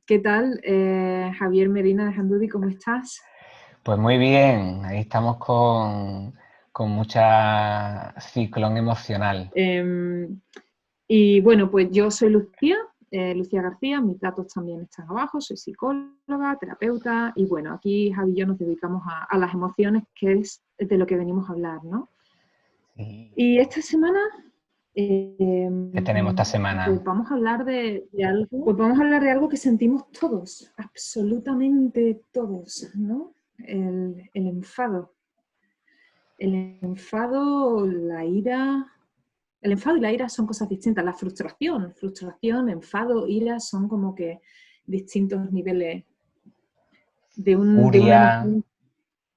¿Qué tal, Javier Medina de Handudi? ¿Cómo estás? Pues muy bien, ahí estamos con mucha ciclón emocional. Y bueno, pues yo soy Lucía, Lucía García, mis datos también están abajo, soy psicóloga, terapeuta, y bueno, aquí Javi y yo nos dedicamos a las emociones, que es de lo que venimos a hablar, ¿no? Sí. Y esta semana, ¿Qué tenemos esta semana? pues vamos a hablar de algo, pues vamos a hablar de algo que sentimos todos, absolutamente todos, ¿no? El enfado. El enfado, la ira. El enfado y la ira son cosas distintas. La frustración, enfado, ira son como que distintos niveles de una Furia, emoción,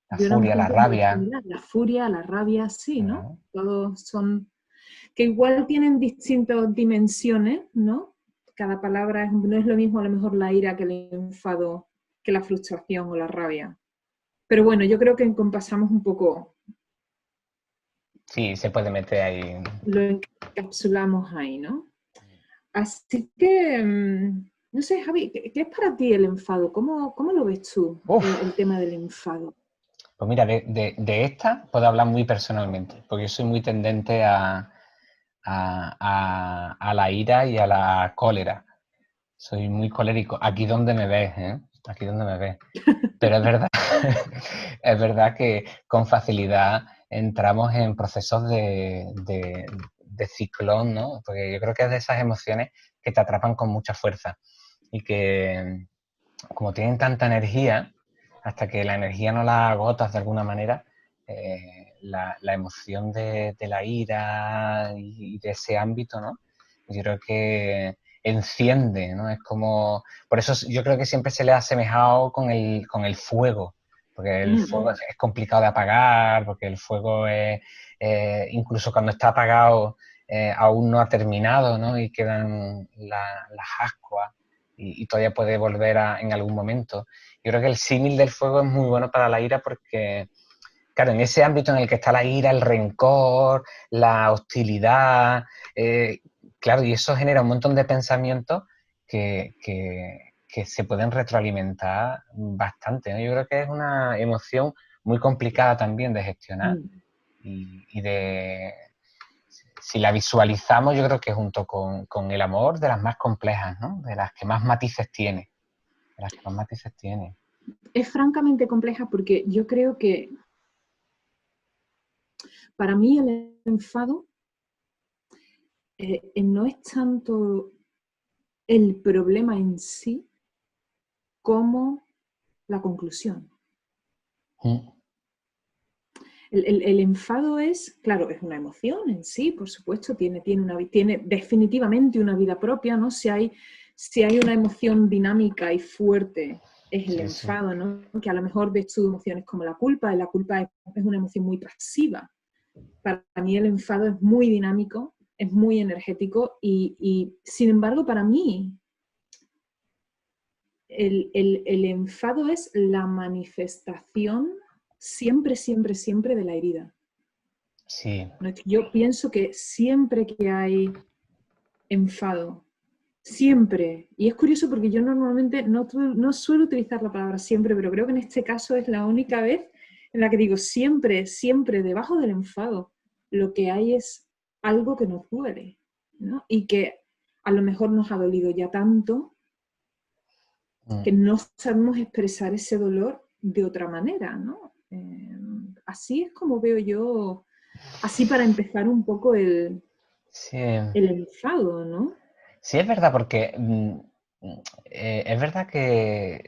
la de una furia, emoción la que es muy rabia. similar. La furia, la rabia, sí, ¿no? ¿No? Todos son que igual tienen distintas dimensiones, ¿no? Cada palabra no es lo mismo a lo mejor la ira que el enfado, que la frustración o la rabia. Pero bueno, yo creo que encompasamos un poco, Sí, se puede meter ahí. lo encapsulamos ahí, ¿no? Así que, no sé, Javi, ¿qué es para ti el enfado? ¿Cómo lo ves tú, Uf, el tema del enfado? pues mira, de esta puedo hablar muy personalmente, porque yo soy muy tendente a la ira y a la cólera. Soy muy colérico. Aquí donde me ves, ¿eh? Aquí donde me ves. Pero es verdad, es verdad que con facilidad entramos en procesos de ciclón, ¿no? Porque yo creo que es de esas emociones que te atrapan con mucha fuerza y que como tienen tanta energía, hasta que la energía no la agotas de alguna manera, la emoción de la ira y de ese ámbito, ¿no? Yo creo que enciende, ¿no? Es como... Por eso yo creo que siempre se le ha asemejado con el fuego, porque el fuego es complicado de apagar, porque el fuego es, incluso cuando está apagado, aún no ha terminado, ¿no? Y quedan las ascuas y todavía puede volver en algún momento. Yo creo que el símil del fuego es muy bueno para la ira porque, claro, en ese ámbito en el que está la ira, el rencor, la hostilidad, eh, claro, y eso genera un montón de pensamientos que se pueden retroalimentar bastante, ¿no? Yo creo que es una emoción muy complicada también de gestionar y de, si la visualizamos, yo creo que junto con el amor, de las más complejas, ¿no? De las que más matices tiene. De las que más matices tiene. Es francamente compleja porque yo creo que para mí el enfado no es tanto el problema en sí como la conclusión. Mm. El enfado es, claro, es una emoción en sí, por supuesto, tiene definitivamente una vida propia, ¿no? Si hay una emoción dinámica y fuerte, es el Sí, sí. enfado, ¿no? Que a lo mejor ves tú emociones como la culpa, y la culpa es una emoción muy pasiva. Para mí el enfado es muy dinámico, es muy energético y sin embargo, para mí, el enfado es la manifestación siempre, siempre, siempre de la herida. Sí. Yo pienso que siempre que hay enfado, siempre, y es curioso porque yo normalmente no suelo utilizar la palabra siempre, pero creo que en este caso es la única vez en la que digo siempre, siempre, debajo del enfado, lo que hay es algo que nos duele, ¿no? Y que a lo mejor nos ha dolido ya tanto Mm. que no sabemos expresar ese dolor de otra manera, ¿no? Así es como veo yo, así para empezar un poco Sí. el enfado, ¿no? Sí, es verdad, porque es verdad que,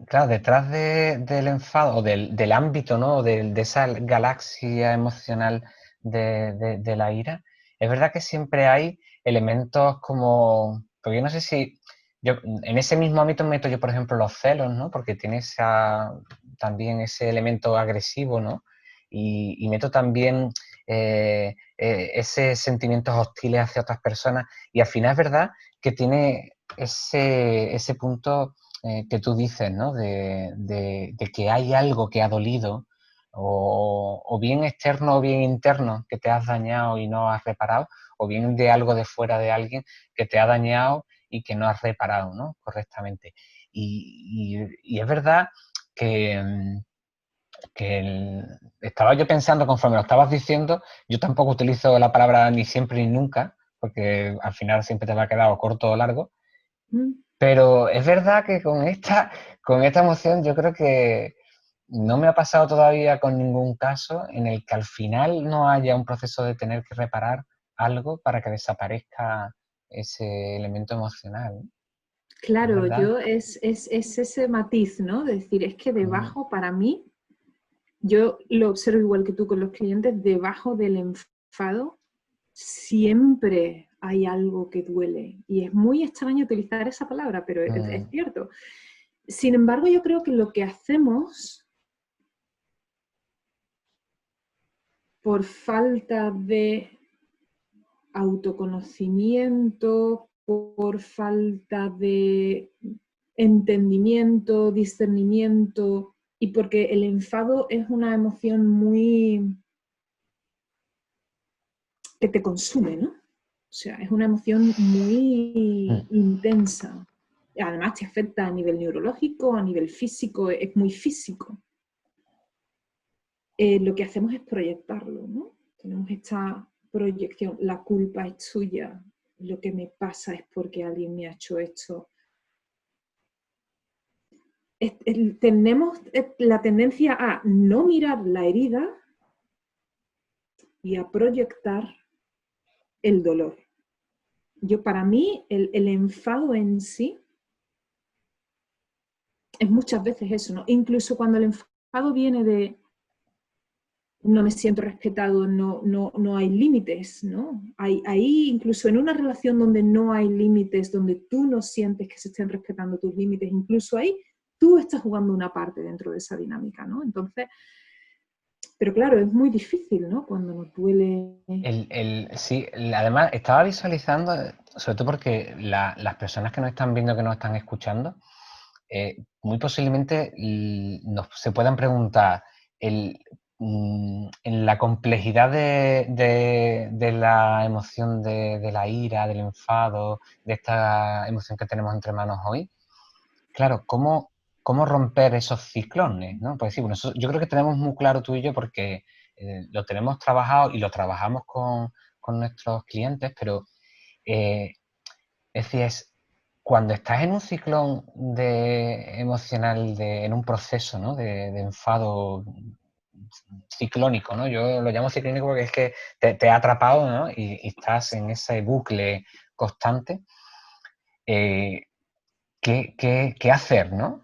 claro, detrás del enfado, o del ámbito, ¿no? De esa galaxia emocional de la ira, es verdad que siempre hay elementos como, porque yo no sé si, yo en ese mismo ámbito meto yo, por ejemplo, los celos, ¿no? Porque tiene también ese elemento agresivo, ¿no? Y meto también esos sentimientos hostiles hacia otras personas, y al final es verdad que tiene ese punto que tú dices, ¿no? De que hay algo que ha dolido, o bien externo o bien interno, que te has dañado y no has reparado, o bien de algo de fuera de alguien que te ha dañado y que no has reparado, ¿no? Correctamente. Y es verdad que, estaba yo pensando, conforme lo estabas diciendo, yo tampoco utilizo la palabra ni siempre ni nunca, porque al final siempre te va a quedar corto o largo, pero es verdad que con esta emoción yo creo que no me ha pasado todavía con ningún caso en el que al final no haya un proceso de tener que reparar algo para que desaparezca ese elemento emocional. ¿Es Claro, verdad? es ese matiz, ¿no? De decir, es que debajo, para mí, yo lo observo igual que tú con los clientes, debajo del enfado siempre hay algo que duele. Y es muy extraño utilizar esa palabra, pero es cierto. Sin embargo, yo creo que lo que hacemos por falta de autoconocimiento, por falta de entendimiento, discernimiento, y porque el enfado es una emoción muy que te consume, ¿no? O sea, es una emoción muy intensa. Además te afecta a nivel neurológico, a nivel físico, es muy físico. Lo que hacemos es proyectarlo, ¿no? Tenemos esta proyección, la culpa es tuya, lo que me pasa es porque alguien me ha hecho esto. Tenemos la tendencia a no mirar la herida y a proyectar el dolor. Para mí, el enfado en sí es muchas veces eso, ¿no? Incluso cuando el enfado viene de no me siento respetado, no hay límites, ¿no? Ahí, incluso en una relación donde no hay límites, donde tú no sientes que se estén respetando tus límites, incluso ahí tú estás jugando una parte dentro de esa dinámica, ¿no? Entonces, pero claro, es muy difícil, ¿no? Cuando nos duele. Sí, además estaba visualizando, sobre todo porque las personas que nos están viendo, que nos están escuchando, muy posiblemente se puedan preguntar en la complejidad de la emoción de la ira, del enfado, de esta emoción que tenemos entre manos hoy. Claro, ¿cómo romper esos ciclones, ¿no? Pues sí, bueno, yo creo que tenemos muy claro tú y yo porque lo tenemos trabajado y lo trabajamos con nuestros clientes, pero es decir, cuando estás en un ciclón emocional, en un proceso, ¿no? de enfado ciclónico, ¿no? Yo lo llamo ciclónico porque es que te ha atrapado, ¿no? Y estás en ese bucle constante. ¿Qué hacer, ¿no?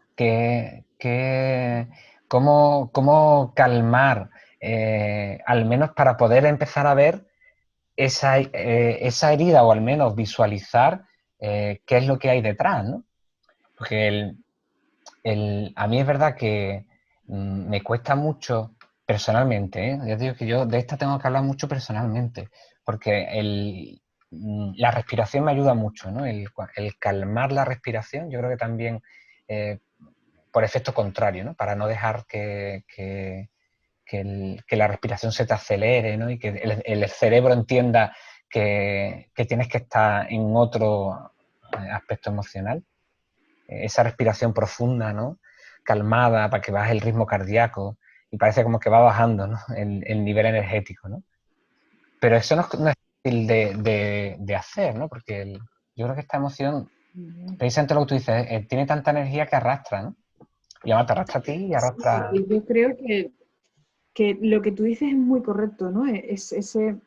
¿Cómo calmar, al menos para poder empezar a ver esa herida o al menos visualizar qué es lo que hay detrás, ¿no? Porque a mí es verdad que me cuesta mucho personalmente, ¿eh? Ya te digo que yo de esta tengo que hablar mucho personalmente, porque la respiración me ayuda mucho, ¿no? El calmar la respiración, yo creo que también eh, por efecto contrario, ¿no? Para no dejar que la respiración se te acelere, ¿no? Y que el cerebro entienda que tienes que estar en otro aspecto emocional. Esa respiración profunda, ¿no? Calmada, para que baje el ritmo cardíaco y parece como que va bajando, ¿no? el nivel energético, ¿no? Pero eso no es fácil de hacer, ¿no? Porque yo creo que esta emoción, precisamente lo que tú dices, tiene tanta energía que arrastra, ¿no? Y además te arrastra a ti y arrastra. Sí, yo creo que lo que tú dices es muy correcto, ¿no? Es ese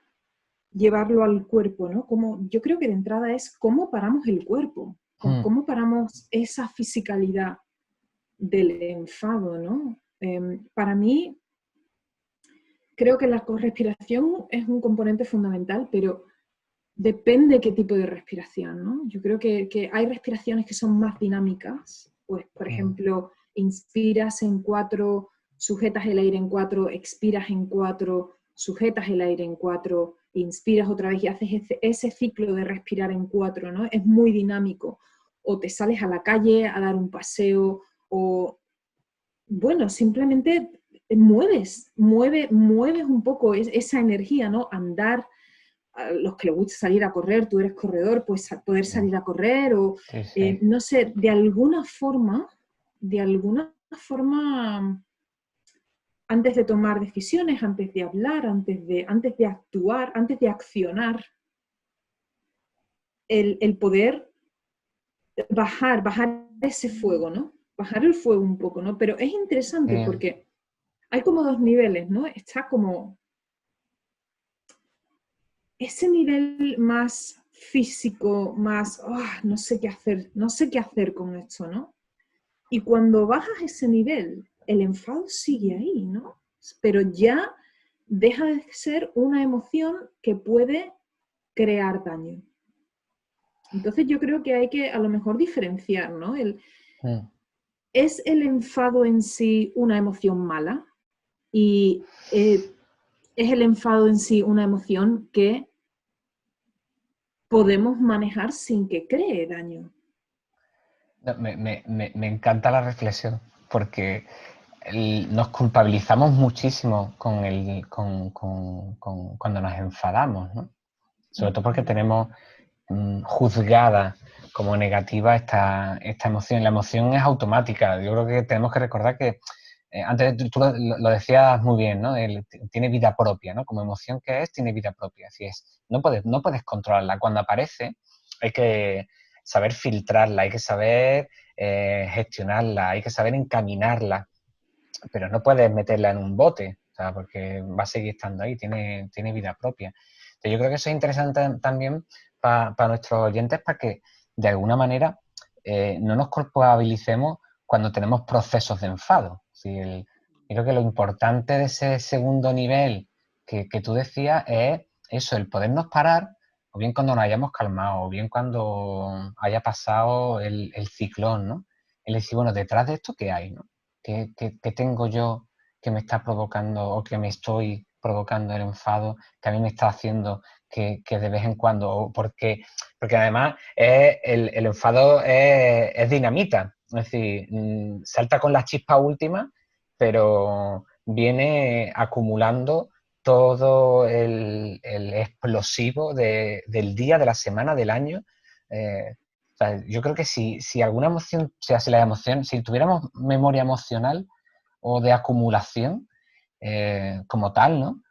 llevarlo al cuerpo, ¿no? Yo creo que de entrada es cómo paramos el cuerpo, cómo paramos esa fisicalidad del enfado, ¿no? Para mí, creo que la respiración es un componente fundamental, pero depende qué tipo de respiración, ¿no? Yo creo que hay respiraciones que son más dinámicas, pues, por ejemplo, inspiras en 4, sujetas el aire en 4, expiras en 4, sujetas el aire en 4, inspiras otra vez y haces ese ciclo de respirar en 4, ¿no? Es muy dinámico. O te sales a la calle a dar un paseo, o, bueno, simplemente mueves un poco esa energía, ¿no? Andar, a los que les gusta salir a correr, tú eres corredor, pues poder salir a correr o, Sí, sí. no sé, de alguna forma, antes de tomar decisiones, antes de hablar, antes de actuar, antes de accionar, el poder bajar ese fuego, ¿no? Bajar el fuego un poco, ¿no? Pero es interesante Sí. porque hay como dos niveles, ¿no? Está como ese nivel más físico, más, no sé qué hacer con esto, ¿no? Y cuando bajas ese nivel, el enfado sigue ahí, ¿no? Pero ya deja de ser una emoción que puede crear daño. Entonces yo creo que hay que a lo mejor diferenciar, ¿no? ¿Es el enfado en sí una emoción mala? Y ¿es el enfado en sí una emoción que podemos manejar sin que cree daño? No, me encanta la reflexión porque nos culpabilizamos muchísimo cuando nos enfadamos, ¿no? Sobre todo porque tenemos juzgada como negativa esta emoción. La emoción es automática. Yo creo que tenemos que recordar que antes tú lo decías muy bien, ¿no? Tiene vida propia, ¿no? Como emoción que es, tiene vida propia. Así es. No puedes controlarla. Cuando aparece, hay que saber filtrarla, hay que saber gestionarla, hay que saber encaminarla, pero no puedes meterla en un bote, o sea, porque va a seguir estando ahí, tiene vida propia. Entonces, yo creo que eso es interesante también para nuestros oyentes, para que de alguna manera no nos culpabilicemos cuando tenemos procesos de enfado. Creo que lo importante de ese segundo nivel que tú decías es eso, el podernos parar, o bien cuando nos hayamos calmado, o bien cuando haya pasado el ciclón, ¿no? El decir, bueno, detrás de esto, ¿qué hay, no? ¿Qué tengo yo que me está provocando o que me estoy provocando el enfado, que a mí me está haciendo que de vez en cuando, porque además el enfado es dinamita, es decir, salta con la chispa última, pero viene acumulando todo el explosivo del día, de la semana, del año. O sea, yo creo que si alguna emoción, o sea, si tuviéramos memoria emocional o de acumulación como tal, ¿no?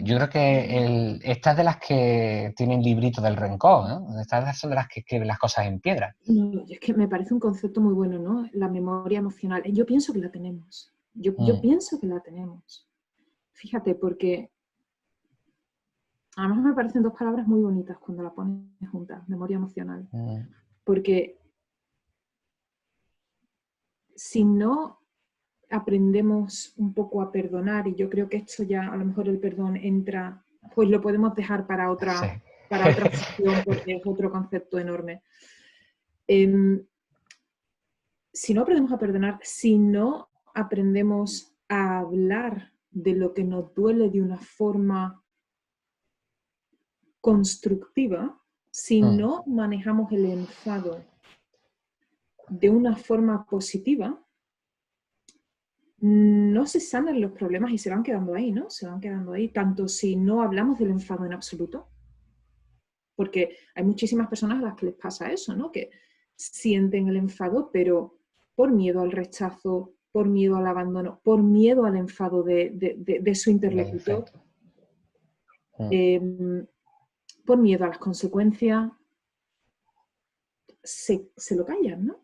Yo creo que estas de las que tienen librito del rencor, ¿no? Estas son de las que escriben las cosas en piedra. No, es que me parece un concepto muy bueno, ¿no? La memoria emocional. Yo pienso que la tenemos. Yo pienso que la tenemos. Fíjate, porque además me parecen dos palabras muy bonitas cuando las pones juntas, memoria emocional. Porque si no aprendemos un poco a perdonar, y yo creo que esto ya a lo mejor el perdón entra, pues lo podemos dejar para Sí. otra sesión porque es otro concepto enorme. Si no aprendemos a perdonar, si no aprendemos a hablar de lo que nos duele de una forma constructiva, si no manejamos el enfado de una forma positiva, no se sanan los problemas y se van quedando ahí, ¿no? Se van quedando ahí, tanto si no hablamos del enfado en absoluto, porque hay muchísimas personas a las que les pasa eso, ¿no? Que sienten el enfado, pero por miedo al rechazo, por miedo al abandono, por miedo al enfado de su interlocutor, por miedo a las consecuencias, se lo callan, ¿no?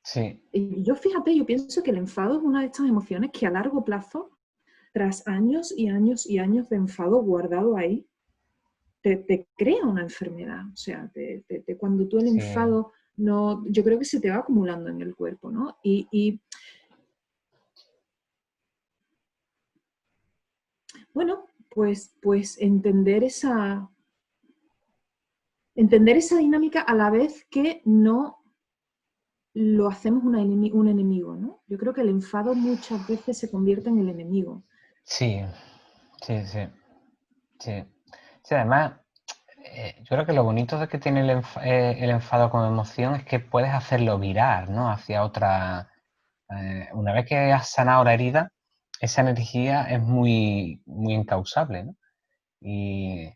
Sí. Y yo, fíjate, yo pienso que el enfado es una de estas emociones que a largo plazo, tras años y años y años de enfado guardado ahí, te crea una enfermedad. O sea, cuando tú el enfado, no, yo creo que se te va acumulando en el cuerpo, ¿no? Y bueno, pues entender esa dinámica a la vez que no lo hacemos un enemigo, ¿no? Yo creo que el enfado muchas veces se convierte en el enemigo. Sí. Sí, además, yo creo que lo bonito de que tiene el enfado como emoción es que puedes hacerlo virar, ¿no? Hacia otra... una vez que has sanado la herida, esa energía es muy, muy incausable, ¿no? Y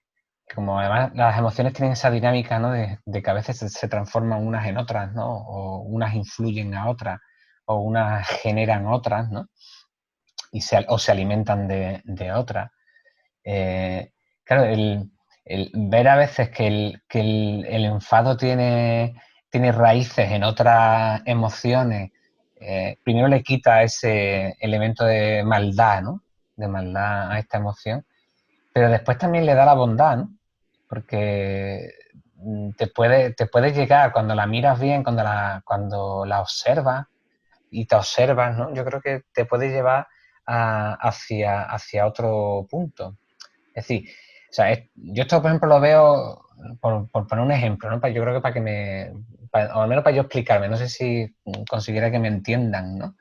como además las emociones tienen esa dinámica, ¿no? De que a veces se transforman unas en otras, ¿no? O unas influyen a otras, o unas generan otras, ¿no? O se alimentan de otras. Claro, el ver a veces que el enfado tiene raíces en otras emociones, primero le quita ese elemento de maldad, ¿no? De maldad a esta emoción, pero después también le da la bondad, ¿no? Porque te puede llegar cuando la miras bien, cuando la observas y te observas, ¿no? Yo creo que te puede llevar hacia otro punto. Es decir, o sea, yo esto, por ejemplo, lo veo, por poner un ejemplo, ¿no? Yo creo que o al menos para yo explicarme, no sé si consiguiera que me entiendan, ¿no?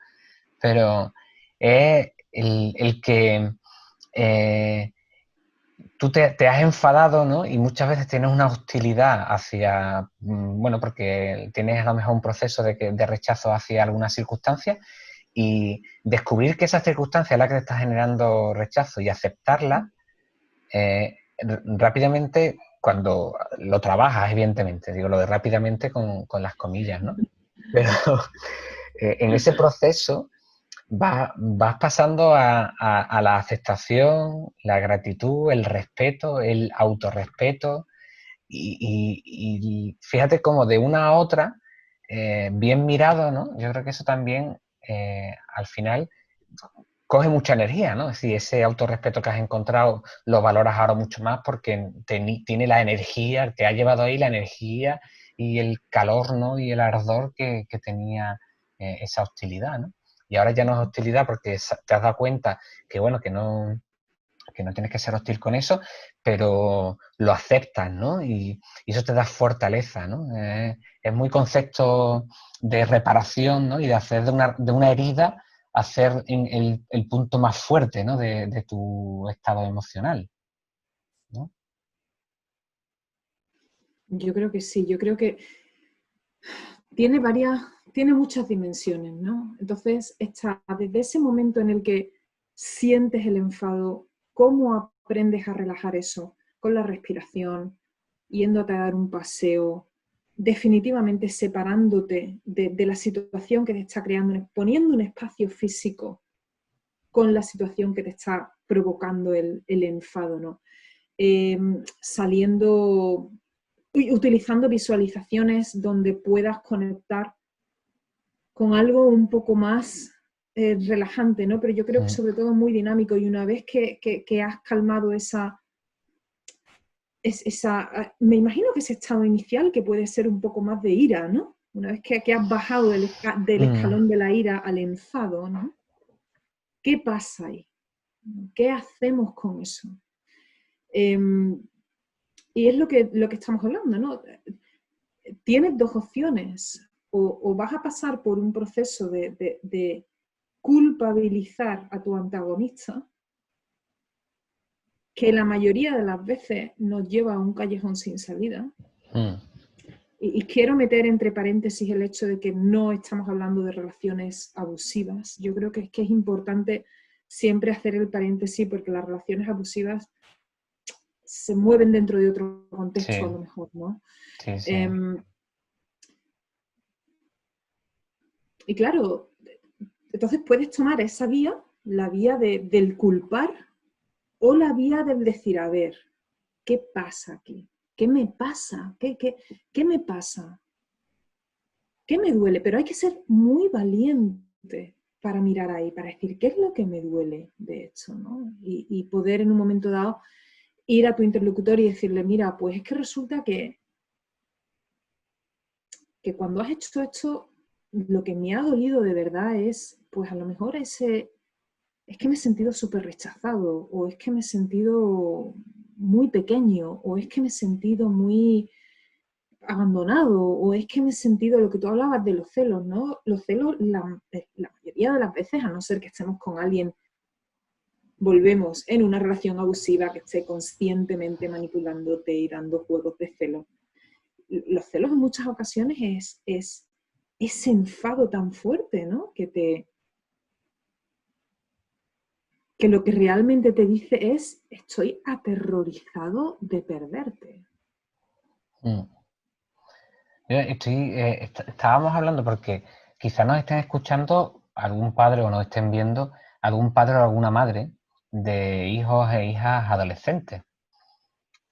Pero es el que eh, tú te has enfadado, ¿no? Y muchas veces tienes una hostilidad hacia, bueno, porque tienes a lo mejor un proceso de rechazo hacia alguna circunstancia y descubrir que esa circunstancia es la que te está generando rechazo y aceptarla, rápidamente, cuando lo trabajas, evidentemente, digo lo de rápidamente con las comillas, ¿no? Pero en ese proceso vas pasando a la aceptación, la gratitud, el respeto, el autorrespeto y fíjate cómo de una a otra, bien mirado, ¿no? Yo creo que eso también al final coge mucha energía, ¿no? Es decir, ese autorrespeto que has encontrado lo valoras ahora mucho más porque tiene la energía, te ha llevado ahí la energía y el calor, ¿no? Y el ardor que tenía esa hostilidad, ¿no? Y ahora ya no es hostilidad porque te has dado cuenta que, bueno, que no tienes que ser hostil con eso, pero lo aceptas, ¿no? Y eso te da fortaleza, ¿no? Es muy concepto de reparación, ¿no? Y de hacer de una herida, hacer el punto más fuerte, ¿no? De tu estado emocional, ¿no? Yo creo que sí, yo creo que tiene muchas dimensiones, ¿no? Entonces, está desde ese momento en el que sientes el enfado, ¿cómo aprendes a relajar eso? Con la respiración, yéndote a dar un paseo, definitivamente separándote de la situación que te está creando, poniendo un espacio físico con la situación que te está provocando el enfado, ¿no? Saliendo, utilizando visualizaciones donde puedas conectar con algo un poco más relajante, ¿no? Pero yo creo que sobre todo muy dinámico y una vez que has calmado me imagino que ese estado inicial que puede ser un poco más de ira, ¿no? Una vez que has bajado del escalón de la ira al enfado, ¿no? ¿Qué pasa ahí? ¿Qué hacemos con eso? Y es lo que estamos hablando, ¿no? Tienes dos opciones. O vas a pasar por un proceso de culpabilizar a tu antagonista, que la mayoría de las veces nos lleva a un callejón sin salida. Y quiero meter entre paréntesis el hecho de que no estamos hablando de relaciones abusivas. Yo creo que es importante siempre hacer el paréntesis porque las relaciones abusivas se mueven dentro de otro contexto, Sí, a lo mejor, ¿no? sí, sí. Y claro, entonces puedes tomar esa vía, la vía del culpar o la vía del decir, a ver, ¿qué pasa aquí? ¿Qué me pasa? ¿Qué me pasa? ¿Qué me duele? Pero hay que ser muy valiente para mirar ahí, para decir, ¿qué es lo que me duele de esto? ¿No? Y poder en un momento dado ir a tu interlocutor y decirle, mira, pues es que resulta que cuando has hecho esto, lo que me ha dolido de verdad es, pues a lo mejor es que me he sentido súper rechazado, o es que me he sentido muy pequeño, o es que me he sentido muy abandonado, o es que me he sentido, lo que tú hablabas de los celos, ¿no? Los celos, la mayoría de las veces, a no ser que estemos con alguien, volvemos en una relación abusiva que esté conscientemente manipulándote y dando juegos de celos. Los celos en muchas ocasiones es ese enfado tan fuerte, ¿no? Que que lo que realmente te dice es: estoy aterrorizado de perderte. Estábamos hablando porque quizá nos estén escuchando algún padre o nos estén viendo algún padre o alguna madre de hijos e hijas adolescentes.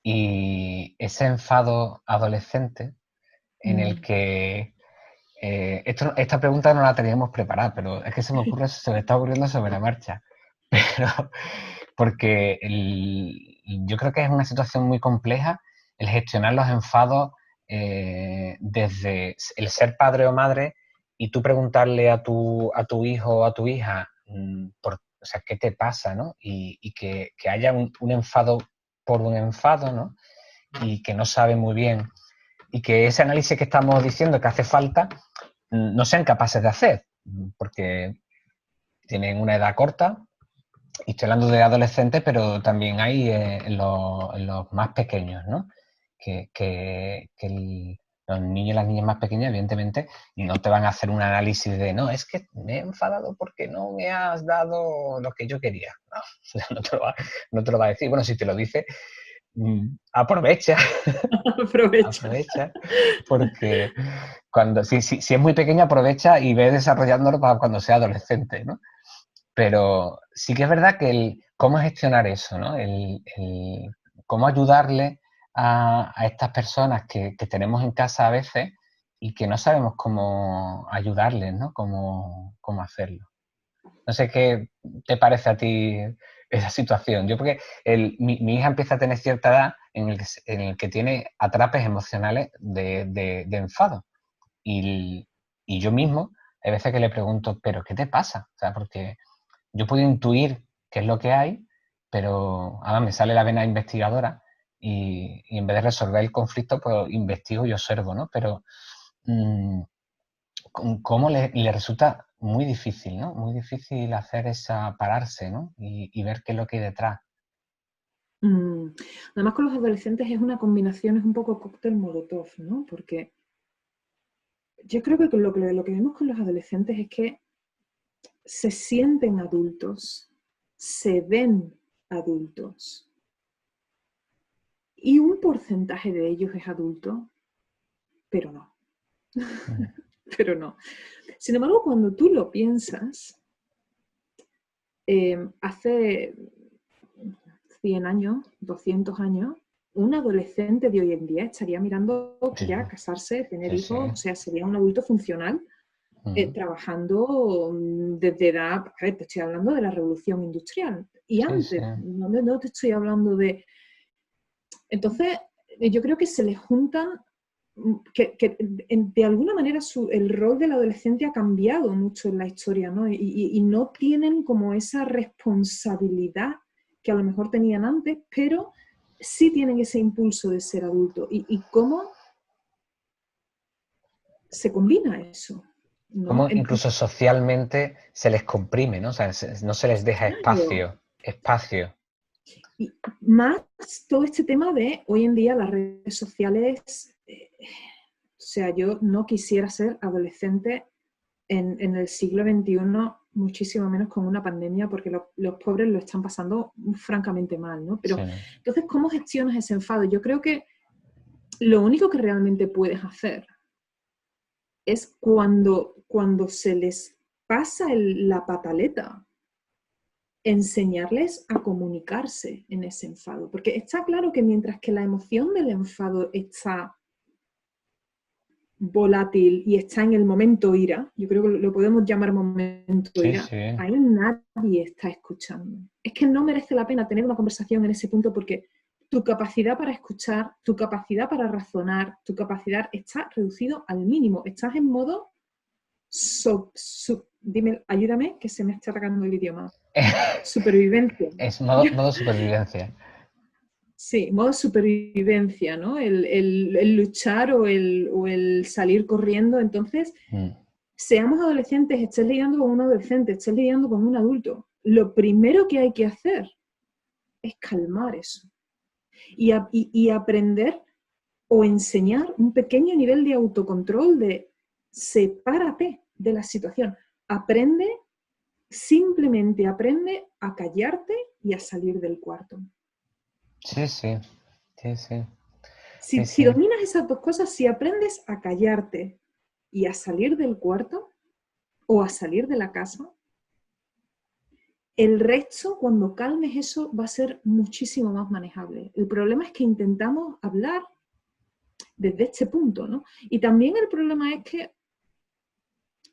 Y ese enfado adolescente en el que... esta pregunta no la teníamos preparada, pero es que se me está ocurriendo sobre la marcha. Pero porque yo creo que es una situación muy compleja el gestionar los enfados desde el ser padre o madre y tú preguntarle a tu hijo o a tu hija o sea, qué te pasa, ¿no? Y que haya un enfado por un enfado, ¿no? Y que no sabe muy bien y que ese análisis que estamos diciendo que hace falta no sean capaces de hacer, porque tienen una edad corta, y estoy hablando de adolescentes, pero también hay en los más pequeños, ¿no? Los niños y las niñas más pequeñas, evidentemente, no te van a hacer un análisis de, no, es que me he enfadado porque no me has dado lo que yo quería. No, no te lo va a decir. Bueno, si te lo dice, aprovecha. Aprovecha, porque si es muy pequeño, aprovecha y ve desarrollándolo para cuando sea adolescente, ¿no? Pero sí que es verdad que cómo gestionar eso, ¿no? Cómo ayudarle a estas personas que tenemos en casa a veces y que no sabemos cómo ayudarles, ¿no? Cómo hacerlo. No sé qué te parece a ti esa situación. Yo porque mi hija empieza a tener cierta edad en el que tiene atrapes emocionales de enfado. Y yo mismo, hay veces que le pregunto, ¿pero qué te pasa? O sea, porque yo puedo intuir qué es lo que hay, pero ahora me sale la vena investigadora y en vez de resolver el conflicto, pues investigo y observo, ¿no? Pero cómo le resulta muy difícil, ¿no? Muy difícil hacer pararse, ¿no? Y ver qué es lo que hay detrás. Además, con los adolescentes es una combinación, es un poco cóctel molotov, ¿no? Porque yo creo que lo que vemos con los adolescentes es que se sienten adultos, se ven adultos, y un porcentaje de ellos es adulto, pero no. Pero no. Sin embargo, cuando tú lo piensas, hace 100 años, 200 años, un adolescente de hoy en día estaría mirando ya casarse, tener hijos, o sea, sería un adulto funcional, trabajando desde edad, a ver, te estoy hablando de la revolución industrial, y antes, no te estoy hablando de... Entonces, yo creo que se les juntan, que de alguna manera el rol del adolescente ha cambiado mucho en la historia, ¿no? Y no tienen como esa responsabilidad que a lo mejor tenían antes, pero sí tienen ese impulso de ser adulto. ¿Y cómo se combina eso? ¿No? Cómo incluso socialmente se les comprime, ¿no? O sea, no se les deja espacio. Y más todo este tema de hoy en día las redes sociales, o sea, yo no quisiera ser adolescente en el siglo XXI, muchísimo menos con una pandemia, porque los pobres lo están pasando francamente mal, ¿no? Pero entonces, ¿cómo gestionas ese enfado? Yo creo que lo único que realmente puedes hacer es cuando se les pasa la pataleta, enseñarles a comunicarse en ese enfado. Porque está claro que mientras que la emoción del enfado está volátil y está en el momento ira, yo creo que lo podemos llamar momento ira, ahí nadie está escuchando. Es que no merece la pena tener una conversación en ese punto porque tu capacidad para escuchar, tu capacidad para razonar, tu capacidad está reducido al mínimo. Estás en modo dime, ayúdame, que se me está atacando el idioma. Supervivencia. Es modo supervivencia. Sí, modo supervivencia, ¿no? El luchar o el salir corriendo. Entonces, seamos adolescentes, estés lidiando con un adolescente, estés lidiando con un adulto. Lo primero que hay que hacer es calmar eso. Y aprender o enseñar un pequeño nivel de autocontrol, de sepárate de la situación. Simplemente aprende a callarte y a salir del cuarto. Sí, sí, sí, sí, sí, Si sí. dominas esas dos cosas, si aprendes a callarte y a salir del cuarto o a salir de la casa, el resto, cuando calmes eso, va a ser muchísimo más manejable. El problema es que intentamos hablar desde este punto, ¿no? Y también el problema es que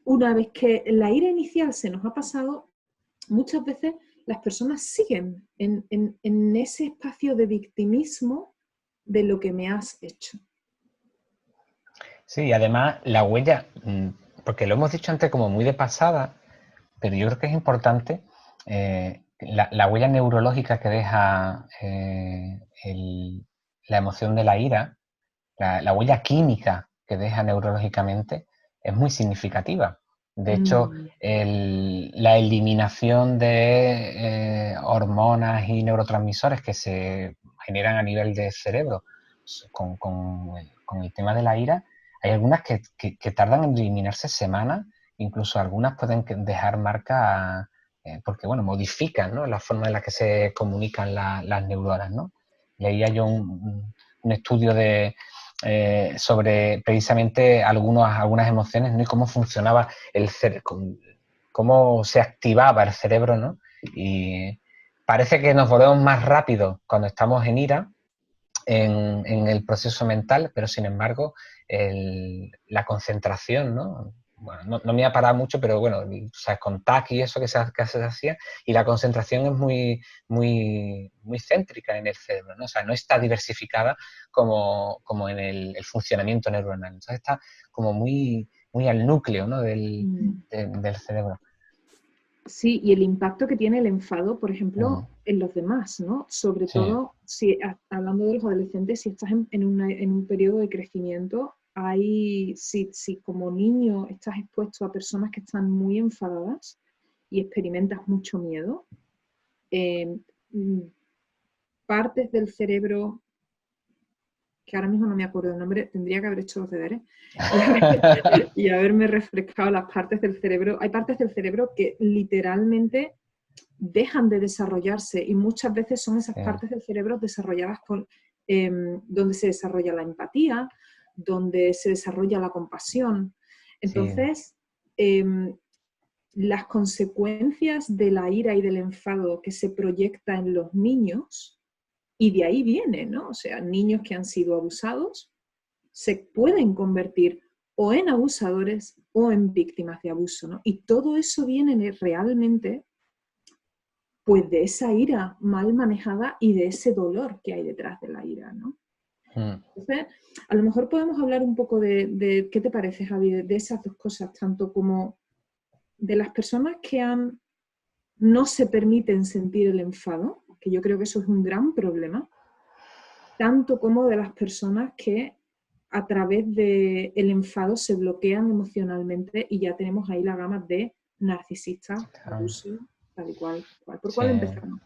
una vez que la ira inicial se nos ha pasado, muchas veces las personas siguen en ese espacio de victimismo de lo que me has hecho. Sí, además la huella, porque lo hemos dicho antes como muy de pasada, pero yo creo que es importante la huella neurológica que deja la emoción de la ira, la huella química que deja neurológicamente es muy significativa. De hecho, Mm. la eliminación de hormonas y neurotransmisores que se generan a nivel del cerebro con el tema de la ira, hay algunas que tardan en eliminarse semanas, incluso algunas pueden dejar marca porque, bueno, modifican, ¿no?, la forma en la que se comunican las neuronas, ¿no? Leía yo un estudio sobre precisamente algunas emociones, ¿no?, y cómo funcionaba el cerebro, cómo se activaba el cerebro, ¿no? Y parece que nos volvemos más rápido cuando estamos en ira, en el proceso mental, pero sin embargo la concentración, ¿no? Bueno, no me ha parado mucho, pero bueno, o sea, con TAC y eso que se hacía, y la concentración es muy céntrica en el cerebro, ¿no? O sea, no está diversificada como en el funcionamiento neuronal. Entonces está como muy al núcleo, ¿no?, del cerebro. Sí, y el impacto que tiene el enfado, por Mm. ejemplo, en los demás, ¿no? Sobre Sí, todo, si hablando de los adolescentes, si estás en un periodo de crecimiento, si como niño estás expuesto a personas que están muy enfadadas y experimentas mucho miedo, eh, mm, partes del cerebro, que ahora mismo no me acuerdo el nombre, tendría que haber hecho los deberes y haberme refrescado las partes del cerebro. Hay partes del cerebro que literalmente dejan de desarrollarse y muchas veces son esas sí, partes del cerebro desarrolladas donde se desarrolla la empatía, donde se desarrolla la compasión. sí, Entonces, las consecuencias de la ira y del enfado que se proyecta en los niños, y de ahí viene, ¿no? O sea, niños que han sido abusados se pueden convertir o en abusadores o en víctimas de abuso, ¿no? Y todo eso viene realmente pues de esa ira mal manejada y de ese dolor que hay detrás de la ira, ¿no? mm, Entonces, a lo mejor podemos hablar un poco de ¿qué te parece, Javi? De esas dos cosas, tanto como de las personas que no se permiten sentir el enfado, que yo creo que eso es un gran problema, tanto como de las personas que a través del enfado se bloquean emocionalmente y ya tenemos ahí la gama de narcisista, claro, abuso, tal y cual. ¿Por sí. cuál empezamos?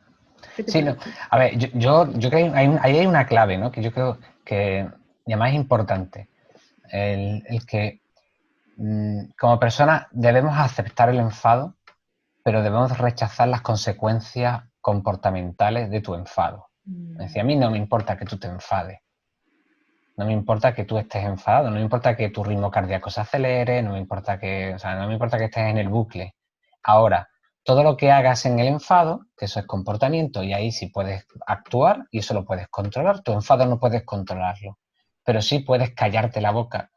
¿Qué te Sí, no. parece? A ver, yo creo que ahí hay una clave, ¿no?, que yo creo que, y además es importante, el que como personas debemos aceptar el enfado, pero debemos rechazar las consecuencias comportamentales de tu enfado. Es decir, a mí no me importa que tú te enfades, no me importa que tú estés enfadado, no me importa que tu ritmo cardíaco se acelere, no me importa o sea, no me importa que estés en el bucle. Ahora, todo lo que hagas en el enfado, que eso es comportamiento, y ahí sí puedes actuar y eso lo puedes controlar. Tu enfado no puedes controlarlo, pero sí puedes callarte la boca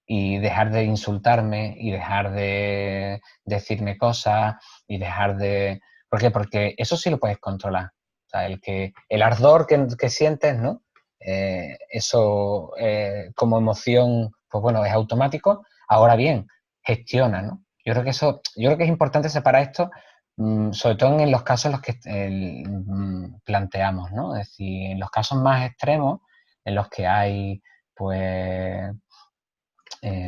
y dejar de insultarme y dejar de decirme cosas y dejar de... ¿Por qué? Porque eso sí lo puedes controlar. O sea, el ardor que sientes, ¿no? Eso como emoción, pues bueno, es automático. Ahora bien, gestiona, ¿no? Yo creo que es importante separar esto, sobre todo en los casos en los que planteamos, ¿no? Es decir, en los casos más extremos, en los que hay, pues,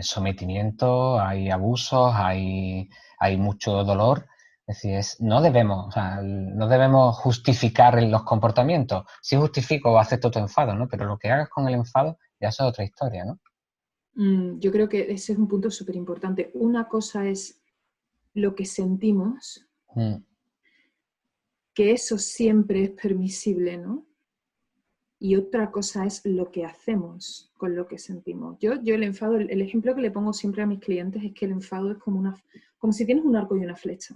sometimiento, hay abusos, hay mucho dolor. Es decir, no debemos, o sea, no debemos justificar los comportamientos. Sí justifico o acepto tu enfado, ¿no? Pero lo que hagas con el enfado ya es otra historia, ¿no? Yo creo que ese es un punto súper importante. Una cosa es lo que sentimos Mm, que eso siempre es permisible, ¿no? Y otra cosa es lo que hacemos con lo que sentimos. Yo el enfado, el ejemplo que le pongo siempre a mis clientes es que el enfado es como si tienes un arco y una flecha.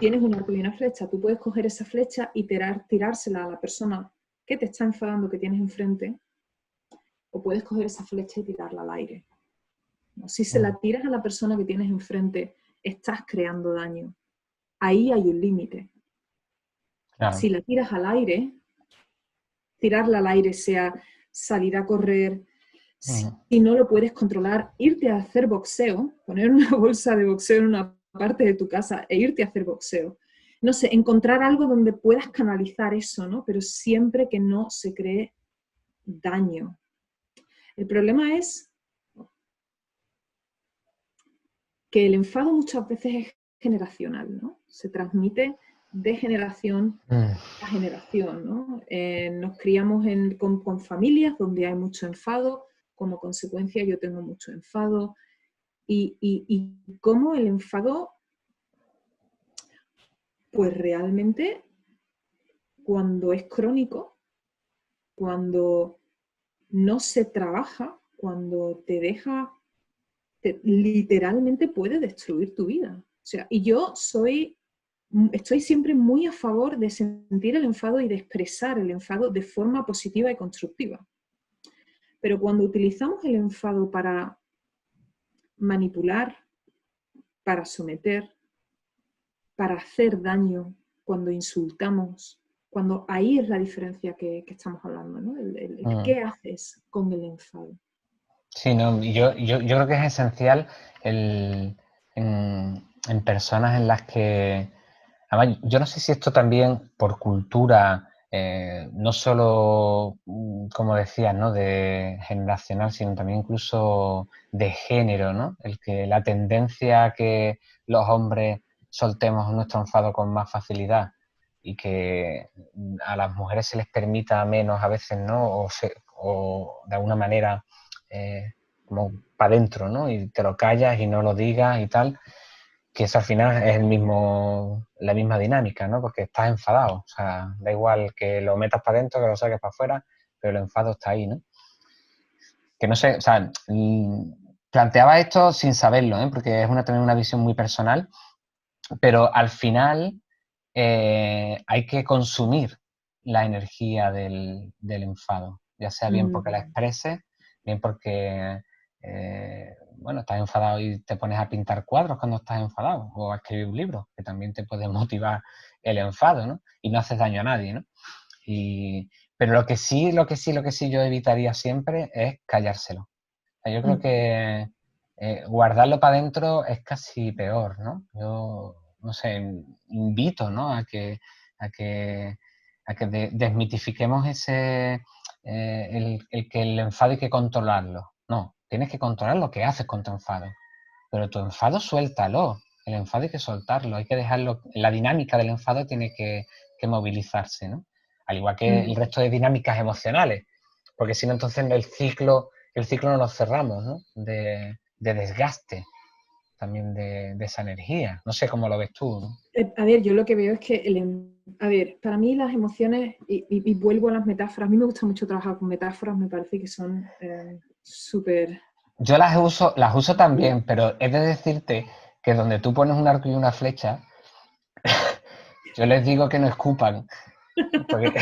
Tienes un arco y una flecha, tú puedes coger esa flecha y tirársela a la persona que te está enfadando, que tienes enfrente, o puedes coger esa flecha y tirarla al aire. ¿No? Si se la tiras a la persona que tienes enfrente, estás creando daño. Ahí hay un límite. Claro. Si la tiras al aire, tirarla al aire sea salir a correr, si no lo puedes controlar, irte a hacer boxeo, poner una bolsa de boxeo en una parte de tu casa e irte a hacer boxeo. No sé, encontrar algo donde puedas canalizar eso, ¿no? Pero siempre que no se cree daño. El problema es que el enfado muchas veces es generacional, ¿no? Se transmite de generación a generación, ¿no? Nos criamos con familias donde hay mucho enfado, como consecuencia yo tengo mucho enfado, y cómo el enfado, pues realmente cuando es crónico, cuando no se trabaja, cuando te deja, literalmente puede destruir tu vida. O sea, y yo estoy siempre muy a favor de sentir el enfado y de expresar el enfado de forma positiva y constructiva. Pero cuando utilizamos el enfado para manipular, para someter, para hacer daño, cuando insultamos, cuando ahí es la diferencia que estamos hablando, ¿no? ¿Qué haces con el enfado? Sí, no, yo creo que es esencial en personas en las que, además, yo no sé si esto también por cultura, no solo, como decías, ¿no? De generacional, sino también incluso de género, ¿no? El que la tendencia a que los hombres soltemos nuestro enfado con más facilidad y que a las mujeres se les permita menos a veces, ¿no? O de alguna manera como para adentro, ¿no? Y te lo callas y no lo digas y tal, que eso al final es la misma dinámica, ¿no? Porque estás enfadado, o sea, da igual que lo metas para adentro, que lo saques para afuera, pero el enfado está ahí, ¿no? Que no sé, o sea, planteaba esto sin saberlo, ¿eh? Porque es también una visión muy personal, pero al final hay que consumir la energía del enfado, ya sea bien porque la expreses, bien porque, bueno, estás enfadado y te pones a pintar cuadros cuando estás enfadado, o a escribir un libro, que también te puede motivar el enfado, ¿no? Y no haces daño a nadie, ¿no? Pero lo que sí yo evitaría siempre es callárselo. O sea, yo creo que guardarlo para adentro es casi peor, ¿no? Yo, no sé, invito, ¿no? a que desmitifiquemos el que el enfado hay que controlarlo. No, tienes que controlar lo que haces con tu enfado. Pero tu enfado suéltalo. El enfado hay que soltarlo, hay que dejarlo. La dinámica del enfado tiene que movilizarse, ¿no? Al igual que el resto de dinámicas emocionales. Porque si no, entonces el ciclo no lo cerramos, ¿no? De desgaste también de esa energía. No sé cómo lo ves tú, ¿no? A ver, yo lo que veo es que, a ver, para mí las emociones, y vuelvo a las metáforas, a mí me gusta mucho trabajar con metáforas, me parece que son súper... Yo las uso también, pero he de decirte que donde tú pones un arco y una flecha, yo les digo que no escupan. Porque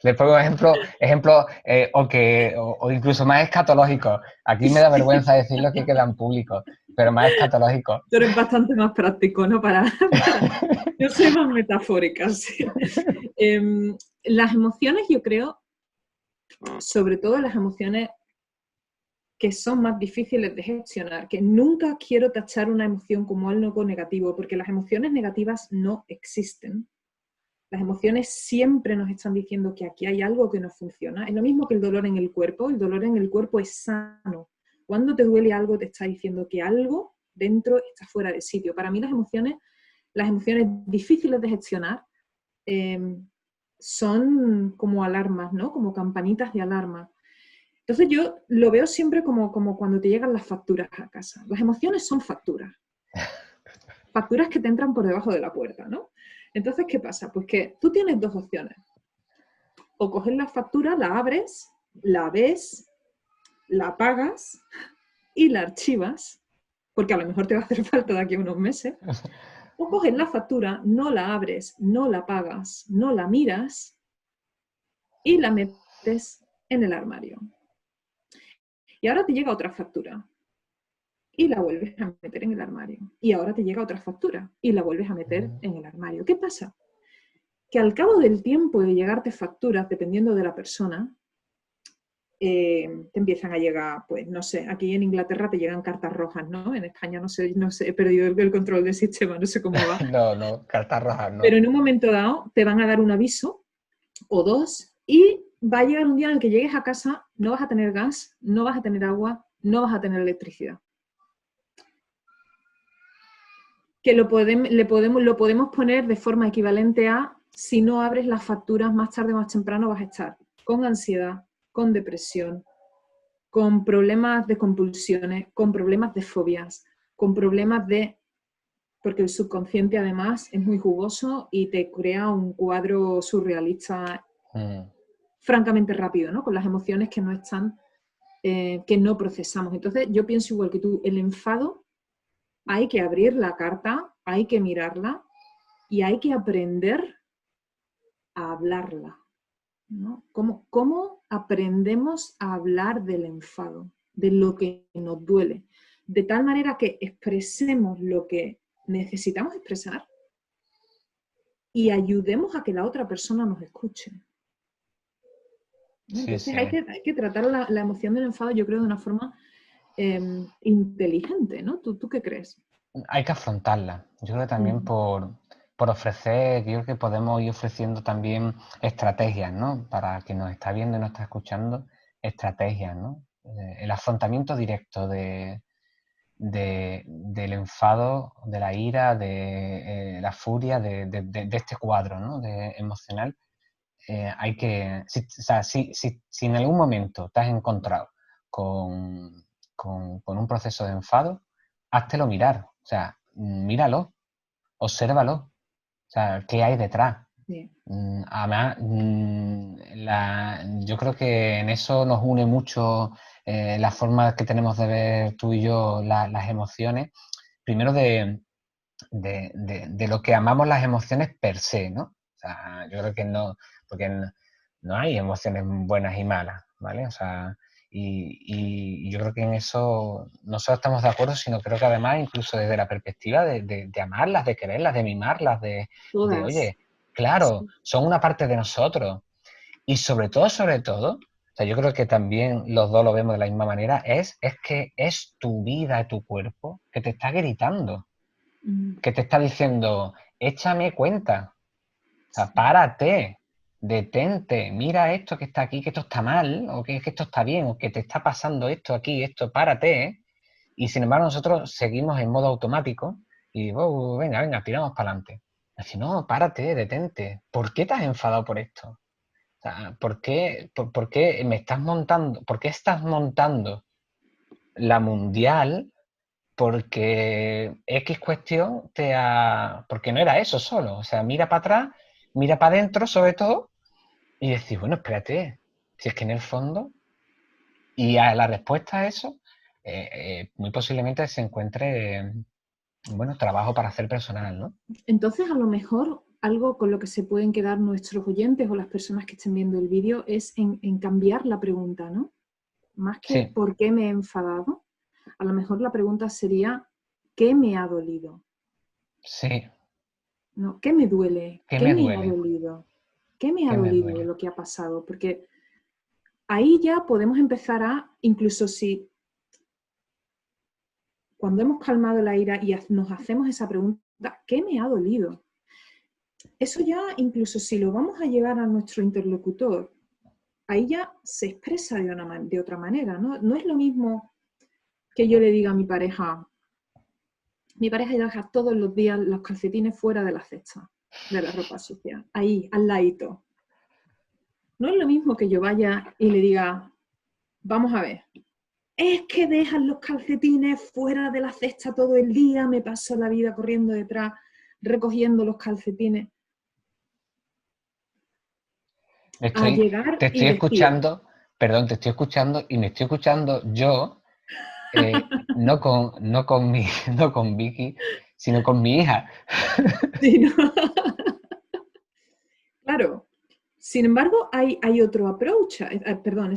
les pongo ejemplo o incluso más escatológicos. Aquí me da vergüenza decirlo que queda en público, pero más escatológico. Tú eres bastante más práctico, ¿no? Yo soy más metafórica, sí. Las emociones, yo creo, sobre todo las emociones que son más difíciles de gestionar, que nunca quiero tachar una emoción como algo negativo, porque las emociones negativas no existen. Las emociones siempre nos están diciendo que aquí hay algo que no funciona. Es lo mismo que el dolor en el cuerpo es sano. Cuando te duele algo te está diciendo que algo dentro está fuera de sitio. Para mí las emociones difíciles de gestionar son como alarmas, ¿no? Como campanitas de alarma. Entonces yo lo veo siempre como cuando te llegan las facturas a casa. Las emociones son facturas. facturas que te entran por debajo de la puerta, ¿no? Entonces, ¿qué pasa? Pues que tú tienes dos opciones. O coges la factura, la abres, la ves, la pagas y la archivas, porque a lo mejor te va a hacer falta de aquí a unos meses. O coges la factura, no la abres, no la pagas, no la miras y la metes en el armario. Y ahora te llega otra factura y la vuelves a meter en el armario. Y ahora te llega otra factura y la vuelves a meter en el armario. ¿Qué pasa? Que al cabo del tiempo de llegarte facturas, dependiendo de la persona, te empiezan a llegar, pues no sé, aquí en Inglaterra te llegan cartas rojas, ¿no? En España no sé, he perdido el control del sistema, no sé cómo va. No, cartas rojas no. Pero en un momento dado te van a dar un aviso o dos y va a llegar un día en el que llegues a casa, no vas a tener gas, no vas a tener agua, no vas a tener electricidad. Que lo podemos poner de forma equivalente a si no abres las facturas más tarde o más temprano vas a estar con ansiedad, con depresión, con problemas de compulsiones, con problemas de fobias, con problemas de... porque el subconsciente además es muy jugoso y te crea un cuadro surrealista francamente rápido, ¿no? Con las emociones que no están, que no procesamos. Entonces yo pienso igual que tú, el enfado hay que abrir la carta, hay que mirarla y hay que aprender a hablarla, ¿no? ¿Cómo aprendemos a hablar del enfado, de lo que nos duele? De tal manera que expresemos lo que necesitamos expresar y ayudemos a que la otra persona nos escuche. Entonces sí. hay que tratar la emoción del enfado, yo creo, de una forma inteligente, ¿no? ¿Tú qué crees? Hay que afrontarla. Yo creo que también por ofrecer, yo creo que podemos ir ofreciendo también estrategias, ¿no? Para quien nos está viendo y nos está escuchando, estrategias, ¿no? El afrontamiento directo del enfado, de la ira, de la furia, de este cuadro, ¿no? Emocional. Hay que, si en algún momento te has encontrado con un proceso de enfado, háztelo mirar, o sea, míralo, obsérvalo, o sea, ¿qué hay detrás? Sí. Además, yo creo que en eso nos une mucho la forma que tenemos de ver tú y yo las emociones, primero de lo que amamos las emociones per se, ¿no? O sea, yo creo que no, porque no hay emociones buenas y malas, ¿vale? O sea, y yo creo que en eso no solo estamos de acuerdo, sino creo que además incluso desde la perspectiva de amarlas, de quererlas, de mimarlas, de oye, claro, Sí. son una parte de nosotros. Y sobre todo, o sea, yo creo que también los dos lo vemos de la misma manera, es que es tu vida, tu cuerpo, que te está gritando, que te está diciendo, échame cuenta, o sea, párate, detente, mira esto que está aquí, que esto está mal, o que esto está bien, o que te está pasando esto aquí, esto, párate. Y sin embargo nosotros seguimos en modo automático y venga, tiramos para adelante. Así, no, párate, detente. ¿Por qué te has enfadado por esto? O sea, ¿por qué me estás montando? ¿Por qué estás montando la mundial? Porque X cuestión porque no era eso solo. O sea, mira para atrás, mira para adentro sobre todo y decir, bueno, espérate, si es que en el fondo, y a la respuesta a eso, muy posiblemente se encuentre, bueno, trabajo para hacer personal, ¿no? Entonces, a lo mejor algo con lo que se pueden quedar nuestros oyentes o las personas que estén viendo el vídeo es en cambiar la pregunta, ¿no? Más que Sí. ¿por qué me he enfadado? A lo mejor la pregunta sería ¿qué me ha dolido? Sí. ¿No? ¿Qué me duele? ¿Qué ¿Qué me me ha duele? dolido? ¿Qué me ha ¿Qué me dolido de duele? lo que ha pasado? Porque ahí ya podemos empezar incluso si cuando hemos calmado la ira y nos hacemos esa pregunta, ¿qué me ha dolido? Eso ya, incluso si lo vamos a llevar a nuestro interlocutor, ahí ya se expresa de otra manera, ¿no? No es lo mismo que yo le diga a mi pareja deja todos los días los calcetines fuera de la cesta de la ropa sucia, ahí, al ladito. No es lo mismo que yo vaya y le diga, vamos a ver, es que dejan los calcetines fuera de la cesta todo el día, me paso la vida corriendo detrás, recogiendo los calcetines. A llegar Te y estoy decir, escuchando, perdón, te estoy escuchando y me estoy escuchando yo, no con Vicky, sino con mi hija. sí, ¿no? Claro. Sin embargo, hay otro approach, perdón,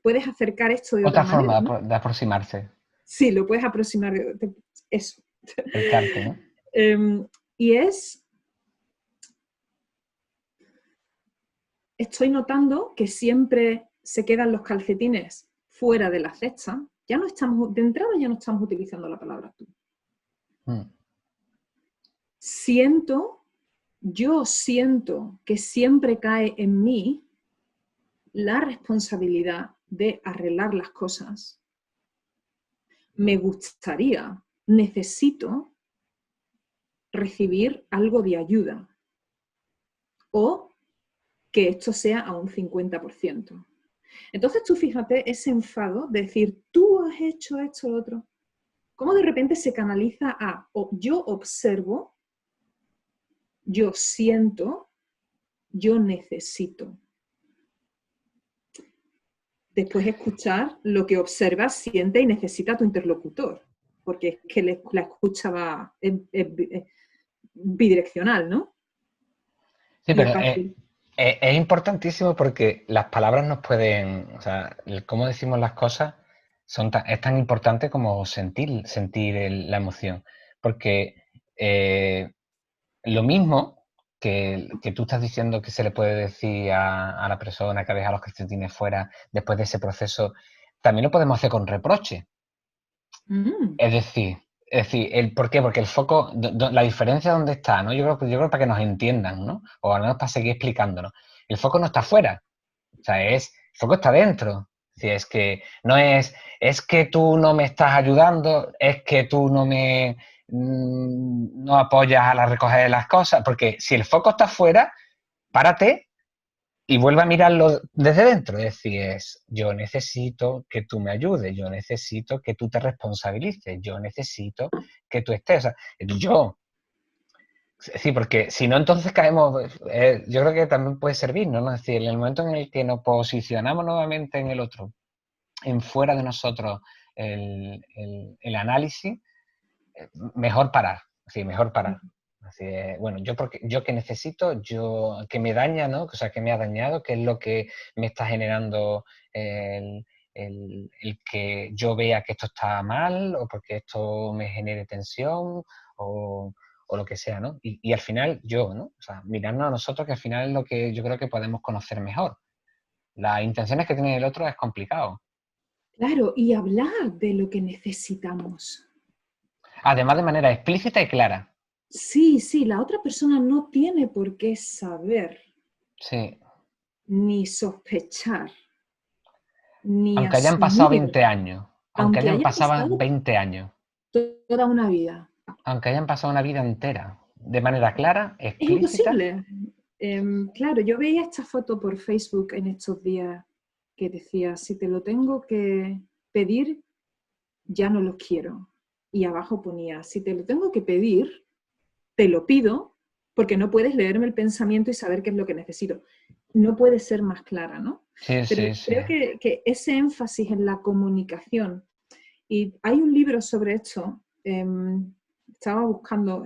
puedes acercar esto de otra Otra manera, forma ¿no? de aproximarse, Sí, lo puedes aproximar eso. acercarte, ¿no? Y estoy notando que siempre se quedan los calcetines fuera de la cesta. De entrada ya no estamos utilizando la palabra tú. Mm. Yo siento que siempre cae en mí la responsabilidad de arreglar las cosas. Me gustaría, necesito recibir algo de ayuda o que esto sea a un 50%. Entonces tú fíjate ese enfado de decir, tú has hecho esto, lo otro. ¿Cómo de repente se canaliza a yo observo, yo siento, yo necesito? Después escuchar lo que observa, siente y necesita tu interlocutor, porque es que la escucha es bidireccional, ¿no? Sí, Y pero aparte, es importantísimo porque las palabras nos pueden, o sea, cómo decimos las cosas es tan importante como sentir la emoción. Porque lo mismo que tú estás diciendo que se le puede decir a la persona que deja los calcetines fuera después de ese proceso, también lo podemos hacer con reproche. Es decir, ¿por qué? Porque el foco, la diferencia dónde está, ¿no? Yo creo para que nos entiendan, ¿no? O al menos para seguir explicándonos. El foco no está fuera, o sea, el foco está dentro. Si es que no es que tú no me estás ayudando, es que tú no apoyas a la recogida de las cosas, porque si el foco está fuera, párate y vuelve a mirarlo desde dentro. Es decir, yo necesito que tú me ayudes, yo necesito que tú te responsabilices, yo necesito que tú estés. O sea, yo. Sí, porque si no, entonces caemos. Yo creo que también puede servirnos, ¿no? Es decir, en el momento en el que nos posicionamos nuevamente en el otro, en fuera de nosotros el análisis, mejor parar. Sí, mejor parar. Así es, bueno, yo que necesito, yo que me daña, ¿no? O sea, que me ha dañado, que es lo que me está generando el que yo vea que esto está mal, o porque esto me genere tensión, o lo que sea, ¿no? Y al final yo, ¿no? O sea, mirarnos a nosotros, que al final es lo que yo creo que podemos conocer mejor. Las intenciones que tiene el otro es complicado. claro, y hablar de lo que necesitamos. Además, de manera explícita y clara. Sí, sí, la otra persona no tiene por qué saber, Sí. ni sospechar, ni Aunque hayan pasado asumir, 20 años, aunque aunque hayan haya pasado pasado 20 años, toda una vida. aunque hayan pasado una vida entera, de manera clara, Es explícita. imposible. Claro, yo veía esta foto por Facebook en estos días que decía, si te lo tengo que pedir, ya no lo quiero. Y abajo ponía, si te lo tengo que pedir, te lo pido, porque no puedes leerme el pensamiento y saber qué es lo que necesito. No puede ser más clara, ¿no? Sí, Pero sí, sí. creo que ese énfasis en la comunicación, y hay un libro sobre esto, estaba buscando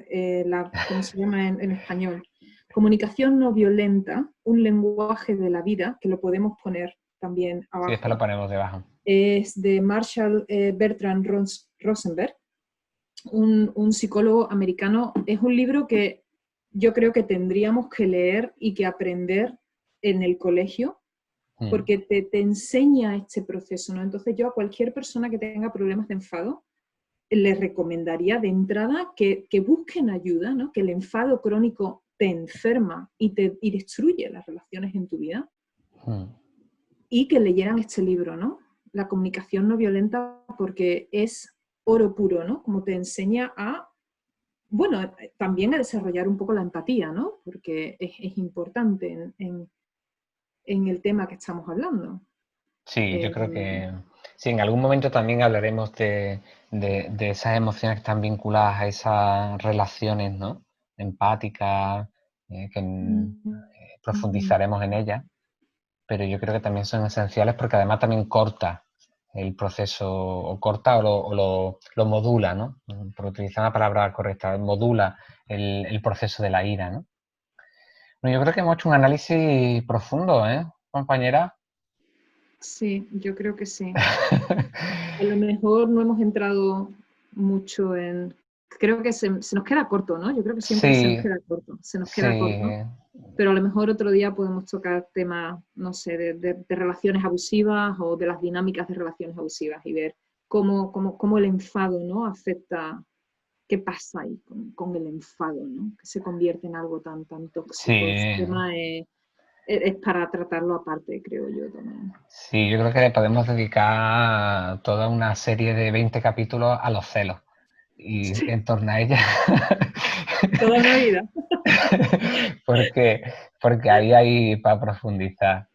¿cómo se llama en español? Comunicación no violenta, un lenguaje de la vida, que lo podemos poner también Sí, después lo abajo. ponemos debajo. Es de Marshall Bertrand Rosenberg, un psicólogo americano. Es un libro que yo creo que tendríamos que leer y que aprender en el colegio, porque te enseña este proceso, ¿no? Entonces yo a cualquier persona que tenga problemas de enfado, les recomendaría de entrada que busquen ayuda, ¿no? Que el enfado crónico te enferma y destruye las relaciones en tu vida, y que leyeran este libro, ¿no? La comunicación no violenta, porque es oro puro, ¿no? Como te enseña bueno, también a desarrollar un poco la empatía, ¿no? Porque es importante en el tema que estamos hablando. Sí, yo creo Eh, que sí, en algún momento también hablaremos de esas emociones que están vinculadas a esas relaciones, ¿no? Empáticas, profundizaremos en ellas, pero yo creo que también son esenciales porque además también corta el proceso, o corta lo modula, ¿no? Por utilizar la palabra correcta, modula el proceso de la ira, ¿no? Bueno, yo creo que hemos hecho un análisis profundo, ¿eh, compañera? sí, yo creo que sí. A lo mejor no hemos entrado mucho en... Creo que se nos queda corto, ¿no? Yo creo que siempre se nos Sí, queda corto, se nos queda corto. sí, Pero a lo mejor otro día podemos tocar temas, no sé, de relaciones abusivas o de las dinámicas de relaciones abusivas y ver cómo el enfado, ¿no? Afecta, qué pasa ahí con el enfado, ¿no? Que se convierte en algo tan tóxico. Ese sí, tema es para tratarlo aparte, creo yo también. sí, yo creo que le podemos dedicar toda una serie de 20 capítulos a los celos y en torno a ella. Toda una vida. porque, porque ahí hay para profundizar.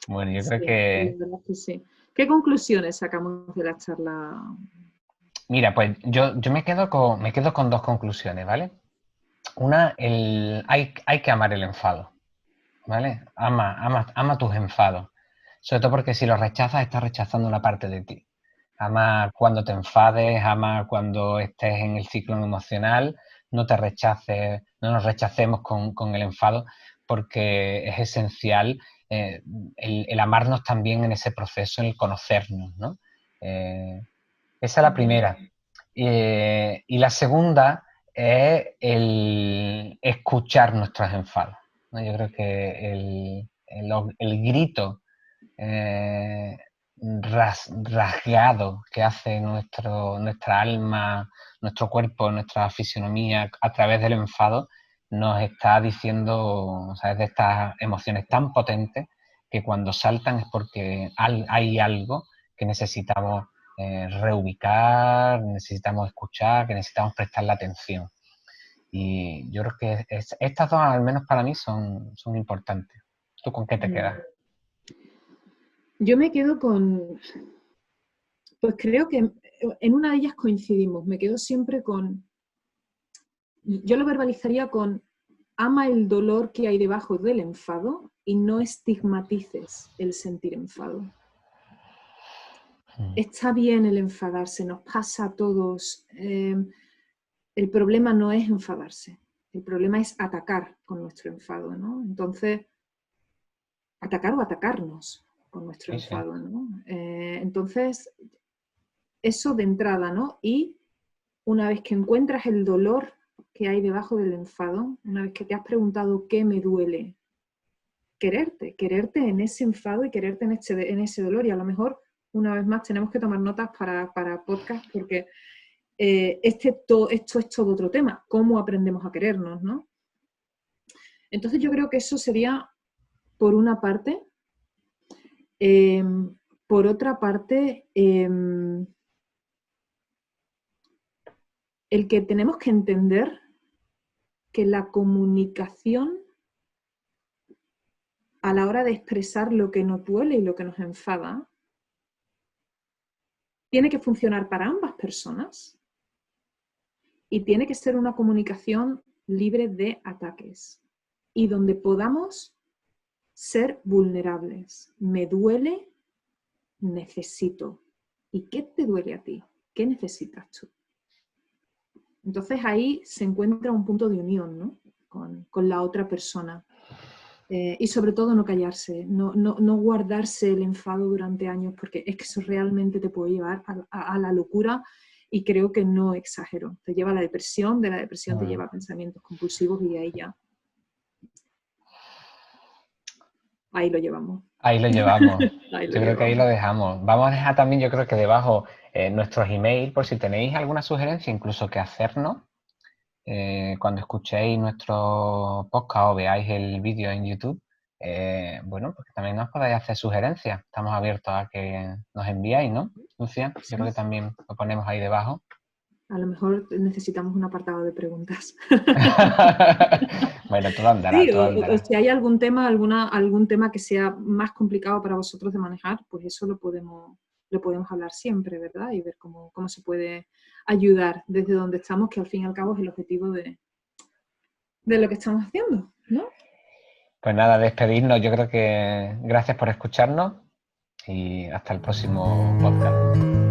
Bueno, yo creo Sí, la que, verdad es que sí. ¿Qué conclusiones sacamos de la charla? mira, pues yo me quedo con dos conclusiones, ¿vale? Una, hay que amar el enfado, ¿vale? Ama tus enfados. Sobre todo porque si los rechazas, estás rechazando una parte de ti. Ama cuando te enfades, ama cuando estés en el ciclo emocional, no te rechaces, no nos rechacemos con el enfado, porque es esencial el amarnos también en ese proceso, en el conocernos, ¿no? Esa es la primera. Y la segunda es el escuchar nuestros enfados, ¿no? Yo creo que el grito eh, rasgado que hace nuestra alma, nuestro cuerpo, nuestra fisionomía a través del enfado, nos está diciendo, o sea, es de estas emociones tan potentes que cuando saltan es porque hay algo que necesitamos reubicar, necesitamos escuchar, que necesitamos prestarle atención. Y yo creo que estas dos, al menos para mí, son importantes. ¿Tú con qué te quedas? Yo me quedo con, pues creo que en una de ellas coincidimos, me quedo siempre con, yo lo verbalizaría con, ama el dolor que hay debajo del enfado y no estigmatices el sentir enfado. Está bien el enfadarse, nos pasa a todos. El problema no es enfadarse, el problema es atacar con nuestro enfado, ¿no? Entonces, atacar o atacarnos con nuestro Sí, sí. enfado, ¿no? Entonces, eso de entrada, ¿no? Y una vez que encuentras el dolor que hay debajo del enfado, una vez que te has preguntado qué me duele, quererte en ese enfado y quererte en ese dolor. Y a lo mejor, una vez más, tenemos que tomar notas para podcast porque esto es todo otro tema, cómo aprendemos a querernos, ¿no? Entonces yo creo que eso sería, por una parte. Eh, por otra parte, el que tenemos que entender que la comunicación a la hora de expresar lo que nos duele y lo que nos enfada tiene que funcionar para ambas personas y tiene que ser una comunicación libre de ataques y donde podamos ser vulnerables. Me duele, necesito. ¿Y qué te duele a ti? ¿Qué necesitas tú? Entonces ahí se encuentra un punto de unión, ¿no? con la otra persona. Y sobre todo no callarse, no guardarse el enfado durante años, porque es que eso realmente te puede llevar a la locura y creo que no exagero. Te lleva a la depresión, de la depresión te lleva a pensamientos compulsivos y de ahí ya. Ahí lo llevamos. Ahí lo llevamos. Ahí lo Yo creo que ahí lo llevamos. dejamos. Vamos a dejar también, yo creo que debajo nuestros emails, por si tenéis alguna sugerencia, incluso que hacernos, cuando escuchéis nuestro podcast o veáis el vídeo en YouTube. Bueno, porque también nos podáis hacer sugerencias. Estamos abiertos a que nos enviáis, ¿no, Lucía? Yo creo Sí. que también lo ponemos ahí debajo. A lo mejor necesitamos un apartado de preguntas. Bueno, todo andará, Sí, todo o andará. si hay algún tema, algún tema que sea más complicado para vosotros de manejar, pues eso lo podemos hablar siempre, ¿verdad? Y ver cómo se puede ayudar desde donde estamos, que al fin y al cabo es el objetivo de lo que estamos haciendo, ¿no? Pues nada, despedirnos. Yo creo que gracias por escucharnos y hasta el próximo podcast.